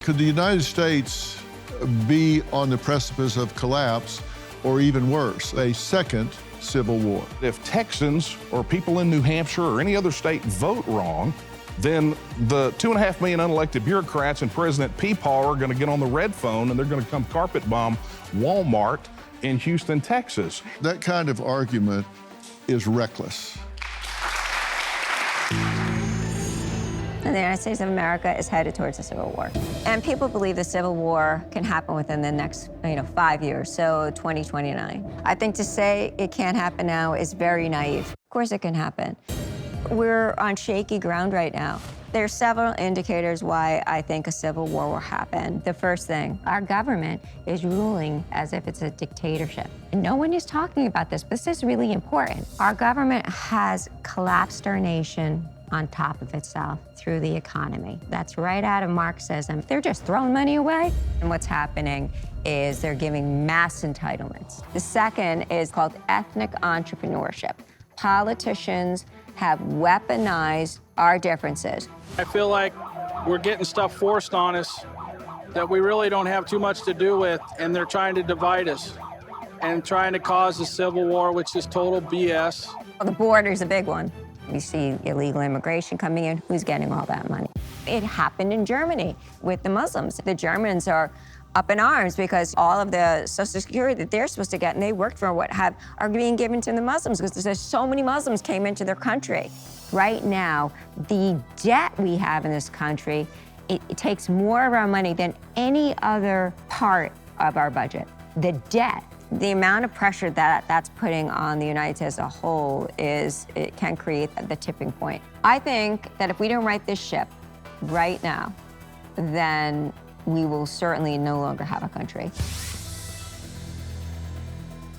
Could the United States be on the precipice of collapse, or even worse, a second civil war? If Texans or people in New Hampshire or any other state vote wrong, then the 2.5 million unelected bureaucrats and President Peepaw are going to get on the red phone and they're going to come carpet bomb Walmart in Houston, Texas. That kind of argument is reckless. And the United States of America is headed towards a civil war. And people believe the civil war can happen within the next 5 years, so 2029. I think to say it can't happen now is very naive. Of course it can happen. We're on shaky ground right now. There are several indicators why I think a civil war will happen. The first thing, our government is ruling as if it's a dictatorship. And no one is talking about this, but this is really important. Our government has collapsed our nation on top of itself through the economy. That's right out of Marxism. They're just throwing money away. And what's happening is they're giving mass entitlements. The second is called ethnic entrepreneurship. Politicians have weaponized our differences. I feel like we're getting stuff forced on us that we really don't have too much to do with, and they're trying to divide us and trying to cause a civil war, which is total BS. Well, the border's a big one. We see illegal immigration coming in. Who's getting all that money? It happened in Germany with the Muslims. The Germans are up in arms because all of the Social Security that they're supposed to get and they worked for are being given to the Muslims because there's so many Muslims came into their country. Right now, the debt we have in this country, it takes more of our money than any other part of our budget. The debt. The amount of pressure that that's putting on the United States as a whole it can create the tipping point. I think that if we don't right this ship right now, then we will certainly no longer have a country.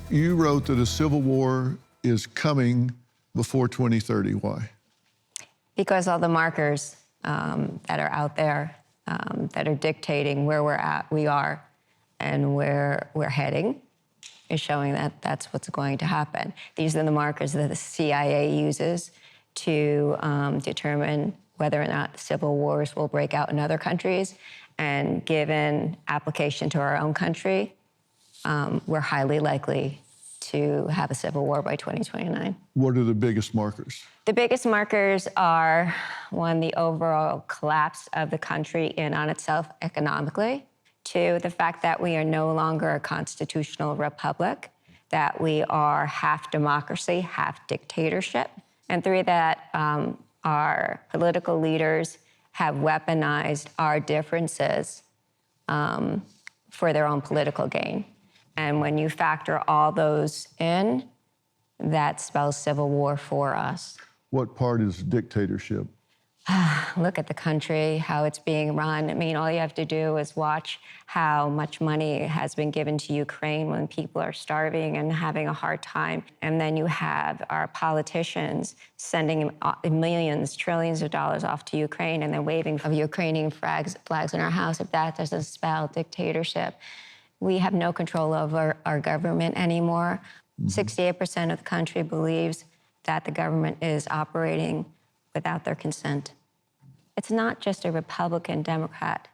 You wrote that a civil war is coming before 2030. Why? Because all the markers that are out there that are dictating where we are and where we're heading is showing that that's what's going to happen. These are the markers that the CIA uses to determine whether or not civil wars will break out in other countries. And given application to our own country, we're highly likely to have a civil war by 2029. What are the biggest markers? The biggest markers are, one, the overall collapse of the country in on itself economically. Two, the fact that we are no longer a constitutional republic, that we are half democracy, half dictatorship. And three, that our political leaders have weaponized our differences for their own political gain. And when you factor all those in, that spells civil war for us. What part is dictatorship? Look at the country, how it's being run. I mean, all you have to do is watch how much money has been given to Ukraine when people are starving and having a hard time. And then you have our politicians sending millions, trillions of dollars off to Ukraine and then waving of Ukrainian flags in our house. If that doesn't spell dictatorship, we have no control over our government anymore. 68% of the country believes that the government is operating without their consent. It's not just a Republican-Democrat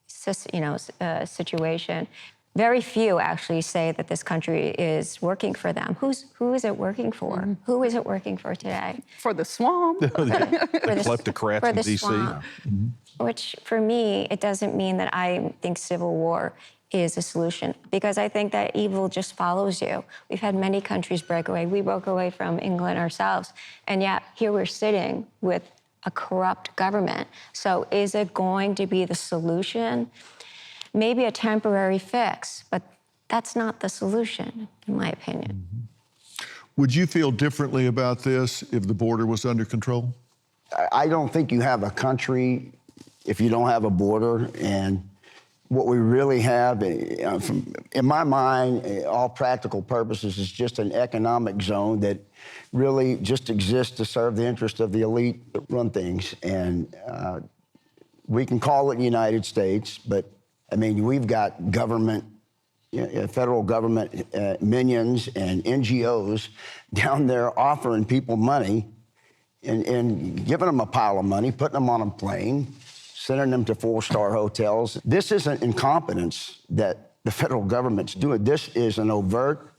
situation. Very few actually say that this country is working for them. Who is it working for? Mm-hmm. Who is it working for today? For the swamp. The kleptocrats in D.C. Mm-hmm. Which, for me, it doesn't mean that I think civil war is a solution, because I think that evil just follows you. We've had many countries break away. We broke away from England ourselves, and yet here we're sitting with a corrupt government. So is it going to be the solution? Maybe a temporary fix, but that's not the solution, in my opinion. Would you feel differently about this if the border was under control? I don't think you have a country if you don't have a border. And what we really have, in my mind, all practical purposes, is just an economic zone that really just exists to serve the interest of the elite that run things. And we can call it the United States, but I mean, we've got government, federal government minions and NGOs down there offering people money and giving them a pile of money, putting them on a plane, sending them to 4-star hotels. This isn't incompetence that the federal government's doing. This is an overt,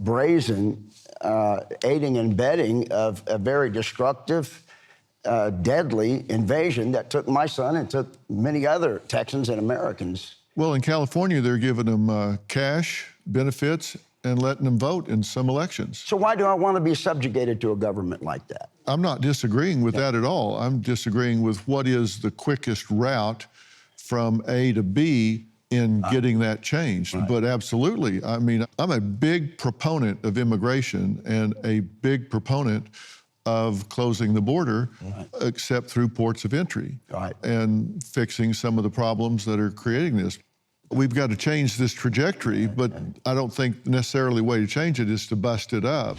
brazen aiding and abetting of a very destructive, deadly invasion that took my son and took many other Texans and Americans. Well, in California, they're giving them cash, benefits, and letting them vote in some elections. So why do I want to be subjugated to a government like that? I'm not disagreeing with that at all. I'm disagreeing with what is the quickest route from A to B in getting that changed. Right. But absolutely, I mean, I'm a big proponent of immigration and a big proponent of closing the border, except through ports of entry, and fixing some of the problems that are creating this. We've got to change this trajectory, but I don't think necessarily the way to change it is to bust it up.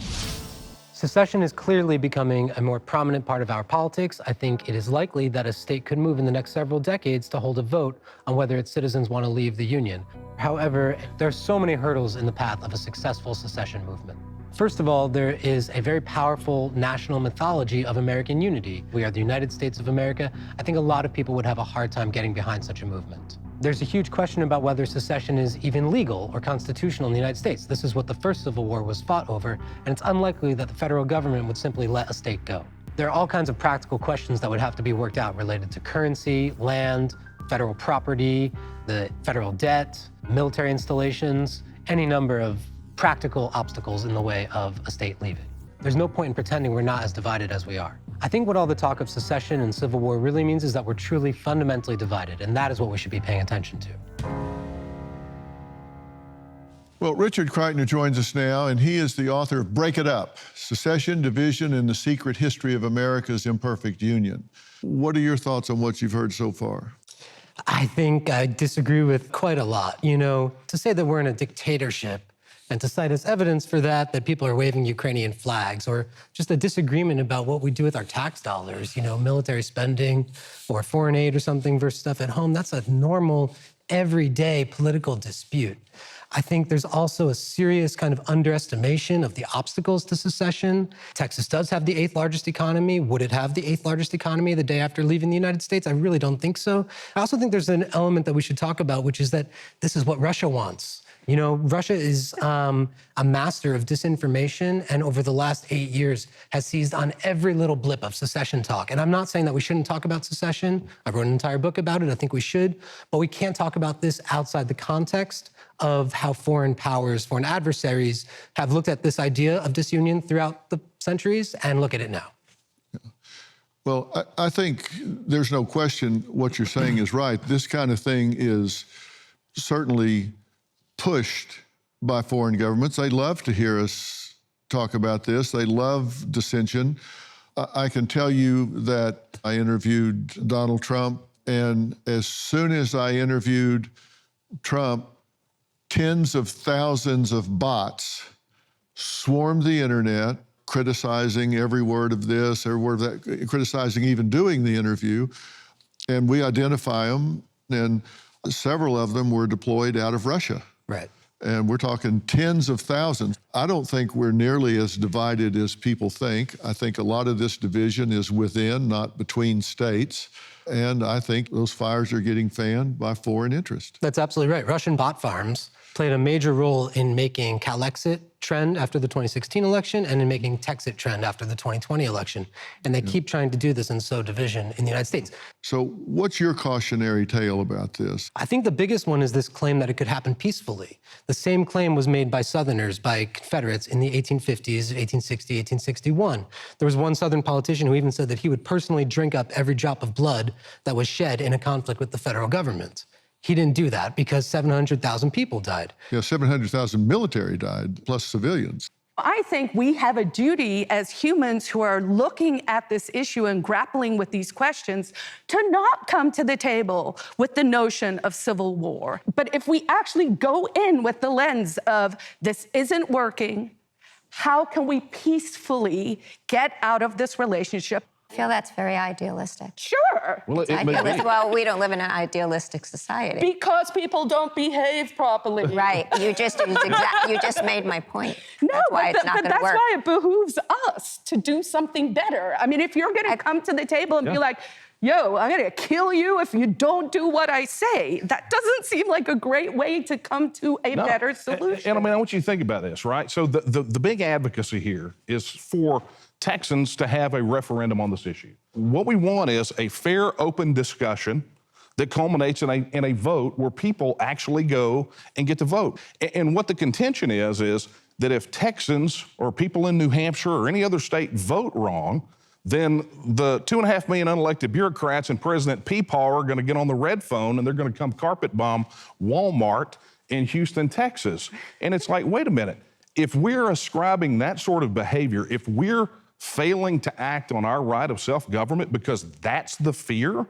Secession is clearly becoming a more prominent part of our politics. I think it is likely that a state could move in the next several decades to hold a vote on whether its citizens want to leave the Union. However, there are so many hurdles in the path of a successful secession movement. First of all, there is a very powerful national mythology of American unity. We are the United States of America. I think a lot of people would have a hard time getting behind such a movement. There's a huge question about whether secession is even legal or constitutional in the United States. This is what the first Civil War was fought over, and it's unlikely that the federal government would simply let a state go. There are all kinds of practical questions that would have to be worked out related to currency, land, federal property, the federal debt, military installations, any number of practical obstacles in the way of a state leaving. There's no point in pretending we're not as divided as we are. I think what all the talk of secession and civil war really means is that we're truly fundamentally divided, and that is what we should be paying attention to. Well, Richard Kreitner joins us now, and he is the author of Break It Up, Secession, Division, and the Secret History of America's Imperfect Union. What are your thoughts on what you've heard so far? I think I disagree with quite a lot. You know, to say that we're in a dictatorship and to cite as evidence for that people are waving Ukrainian flags, or just a disagreement about what we do with our tax dollars, you know, military spending or foreign aid or something versus stuff at home, that's a normal, everyday political dispute. I think there's also a serious kind of underestimation of the obstacles to secession. Texas does have the 8th largest economy. Would it have the 8th largest economy the day after leaving the United States? I really don't think so. I also think there's an element that we should talk about, which is that this is what Russia wants. You know, Russia is a master of disinformation, and over the last 8 years has seized on every little blip of secession talk. And I'm not saying that we shouldn't talk about secession. I wrote an entire book about it. I think we should. But we can't talk about this outside the context of how foreign powers, foreign adversaries have looked at this idea of disunion throughout the centuries, and look at it now. Well, I think there's no question what you're saying is right. This kind of thing is certainly pushed by foreign governments. They love to hear us talk about this. They love dissension. I can tell you that I interviewed Donald Trump, and as soon as I interviewed Trump, tens of thousands of bots swarmed the internet, criticizing every word of this, every word of that, criticizing even doing the interview. And we identify them, and several of them were deployed out of Russia. Right. And we're talking tens of thousands. I don't think we're nearly as divided as people think. I think a lot of this division is within, not between states. And I think those fires are getting fanned by foreign interest. That's absolutely right. Russian bot farms played a major role in making Calexit trend after the 2016 election and in making Texit trend after the 2020 election. And they keep trying to do this and sow division in the United States. So what's your cautionary tale about this? I think the biggest one is this claim that it could happen peacefully. The same claim was made by Southerners, by Confederates in the 1850s, 1860, 1861. There was one Southern politician who even said that he would personally drink up every drop of blood that was shed in a conflict with the federal government. He didn't do that because 700,000 people died. Yeah, 700,000 military died, plus civilians. I think we have a duty as humans who are looking at this issue and grappling with these questions to not come to the table with the notion of civil war. But if we actually go in with the lens of this isn't working, how can we peacefully get out of this relationship? I feel that's very idealistic. Sure. Well, it may be. Well, we don't live in an idealistic society. Because people don't behave properly. Right. You just made my point. No, that's why it's not going to that's work. why it behooves us to do something better. I mean, if you're going to come to the table and be like, yo, I'm gonna kill you if you don't do what I say. That doesn't seem like a great way to come to a better solution. And I mean, I want you to think about this, right? So the big advocacy here is for Texans to have a referendum on this issue. What we want is a fair, open discussion that culminates in a vote where people actually go and get to vote. And what the contention is that if Texans or people in New Hampshire or any other state vote wrong, then the 2.5 million unelected bureaucrats and President Peepaw are going to get on the red phone and they're going to come carpet bomb Walmart in Houston, Texas. And it's like, wait a minute. If we're ascribing that sort of behavior, if we're failing to act on our right of self-government because that's the fear,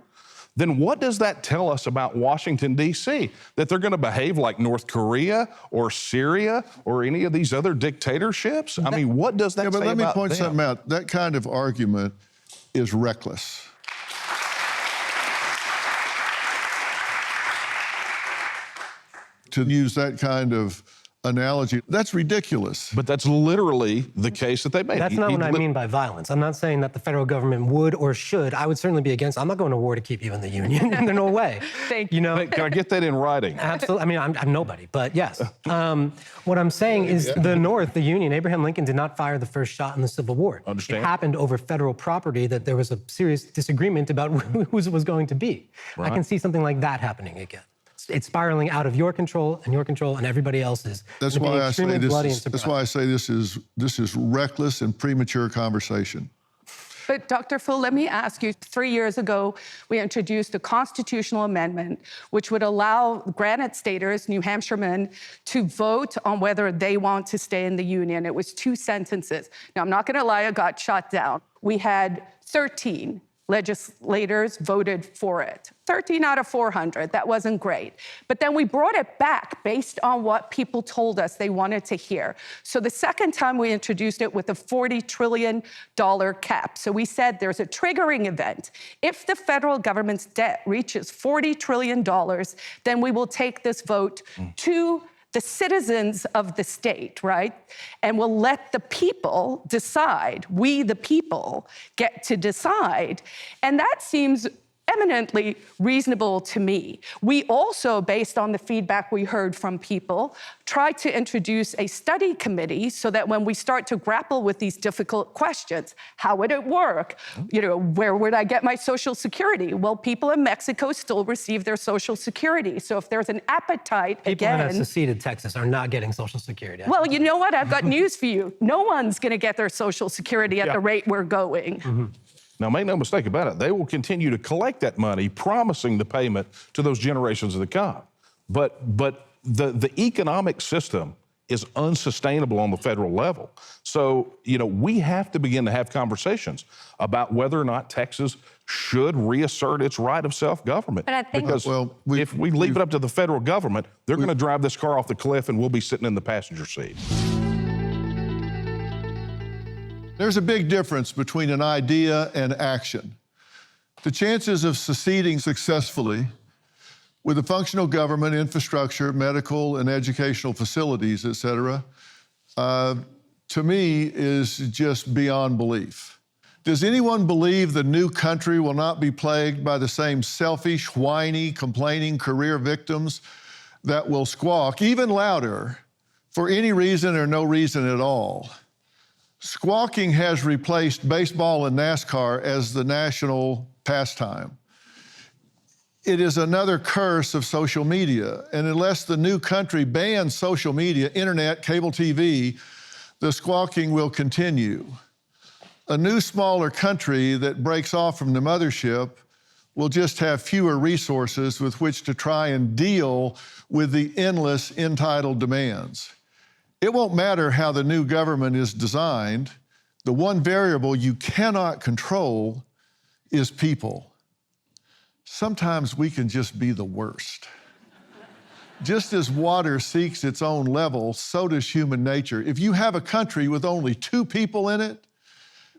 then what does that tell us about Washington, D.C.? That they're going to behave like North Korea or Syria or any of these other dictatorships? I mean, what does that say about them? But let me point something out. That kind of argument is reckless. To use that kind of analogy, that's ridiculous. But that's literally the case that they made. That's not what I mean by violence. I'm not saying that the federal government would or should. I would certainly be against. I'm not going to war to keep you in the union. No way. Thank you. You know, Hey, can I get that in writing? absolutely. I mean, I'm nobody, but yes. What I'm saying is the North, the Union, Abraham Lincoln did not fire the first shot in the Civil War. Understand. It happened over federal property that there was a serious disagreement about whose it was going to be. Right. I can see something like that happening again. It's spiraling out of your control and everybody else's. That's and being why I say extremely bloody and that's why I surprising. say this is reckless and premature conversation. But Dr. Phil, let me ask you, 3 years ago, we introduced a constitutional amendment which would allow Granite Staters, New Hampshiremen, to vote on whether they want to stay in the union. It was 2 sentences. Now, I'm not gonna lie, it got shot down. We had 13 legislators voted for it. 13 out of 400, that wasn't great. But then we brought it back based on what people told us they wanted to hear. So the second time we introduced it with a $40 trillion cap. So we said there's a triggering event. If the federal government's debt reaches $40 trillion, then we will take this vote to the citizens of the state, right? And we'll let the people decide. We, the people, get to decide. And that seems eminently reasonable to me. We also, based on the feedback we heard from people, tried to introduce a study committee so that when we start to grapple with these difficult questions, how would it work? You know, where would I get my Social Security? Well, people in Mexico still receive their Social Security. So if there's an appetite, People again... in a seceded Texas are not getting Social Security. Well, you know what? I've got news for you. No one's going to get their Social Security at the rate we're going. Now, make no mistake about it, they will continue to collect that money, promising the payment to those generations of the come. But the economic system is unsustainable on the federal level. So, you know, we have to begin to have conversations about whether or not Texas should reassert its right of self-government. But I think- because if we leave it up to the federal government, they're going to drive this car off the cliff and we'll be sitting in the passenger seat. There's a big difference between an idea and action. The chances of seceding successfully with a functional government, infrastructure, medical and educational facilities, et cetera, to me is just beyond belief. Does anyone believe the new country will not be plagued by the same selfish, whiny, complaining career victims that will squawk even louder for any reason or no reason at all? Squawking has replaced baseball and NASCAR as the national pastime. It is another curse of social media, and unless the new country bans social media, internet, cable TV, the squawking will continue. A new, smaller country that breaks off from the mothership will just have fewer resources with which to try and deal with the endless entitled demands. It won't matter how the new government is designed. The one variable you cannot control is people. Sometimes we can just be the worst. Just as water seeks its own level, so does human nature. If you have a country with only 2 people in it,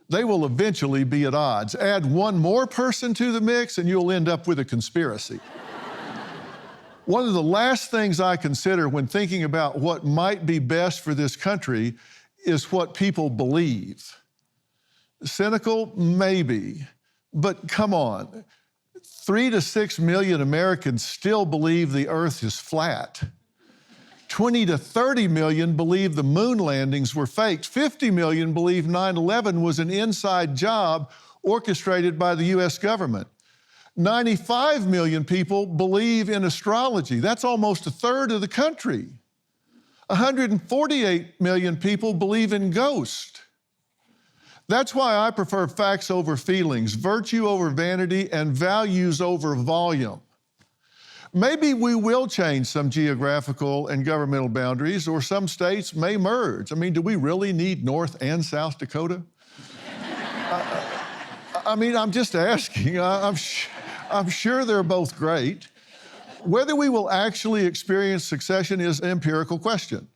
they will eventually be at odds. Add one more person to the mix and you'll end up with a conspiracy. One of the last things I consider when thinking about what might be best for this country is what people believe. Cynical? Maybe. But come on. 3 to 6 million Americans still believe the earth is flat. 20 to 30 million believe the moon landings were faked. 50 million believe 9/11 was an inside job orchestrated by the US government. 95 million people believe in astrology. That's almost a third of the country. 148 million people believe in ghosts. That's why I prefer facts over feelings, virtue over vanity, and values over volume. Maybe we will change some geographical and governmental boundaries, or some states may merge. I mean, do we really need North and South Dakota? I'm just asking. I'm sure they're both great. Whether we will actually experience succession is an empirical question.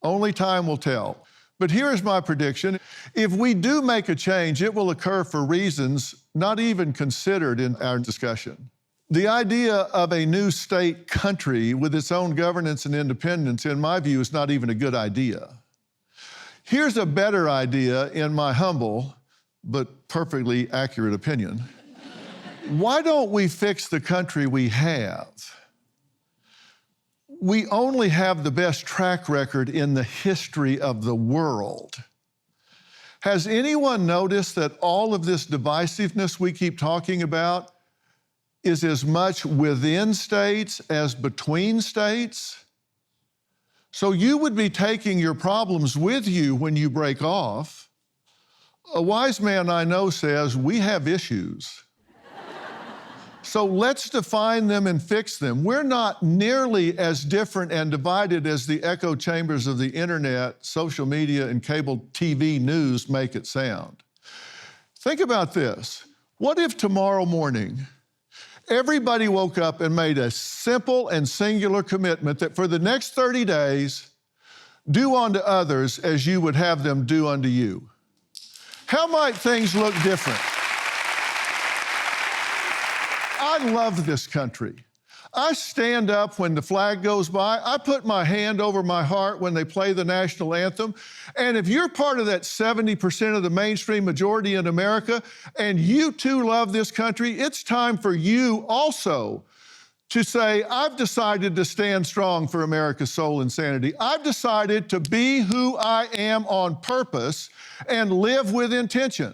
Only time will tell. But here is my prediction. If we do make a change, it will occur for reasons not even considered in our discussion. The idea of a new state country with its own governance and independence, in my view, is not even a good idea. Here's a better idea, in my humble but perfectly accurate opinion. Why don't we fix the country we have? We only have the best track record in the history of the world. Has anyone noticed that all of this divisiveness we keep talking about is as much within states as between states? So you would be taking your problems with you when you break off. A wise man I know says, we have issues. So let's define them and fix them. We're not nearly as different and divided as the echo chambers of the internet, social media, and cable TV news make it sound. Think about this. What if tomorrow morning, everybody woke up and made a simple and singular commitment that for the next 30 days, do unto others as you would have them do unto you? How might things look different? I love this country. I stand up when the flag goes by. I put my hand over my heart when they play the national anthem. And if you're part of that 70% of the mainstream majority in America, and you too love this country, it's time for you also to say, I've decided to stand strong for America's soul and sanity. I've decided to be who I am on purpose and live with intention.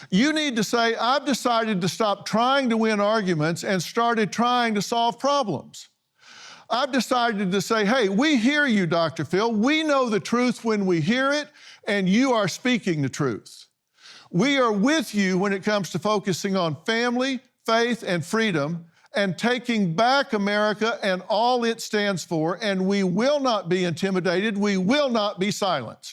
You need to say, I've decided to stop trying to win arguments and started trying to solve problems. I've decided to say, hey, we hear you, Dr. Phil. We know the truth when we hear it, and you are speaking the truth. We are with you when it comes to focusing on family, faith, and freedom, and taking back America and all it stands for, and we will not be intimidated. We will not be silenced.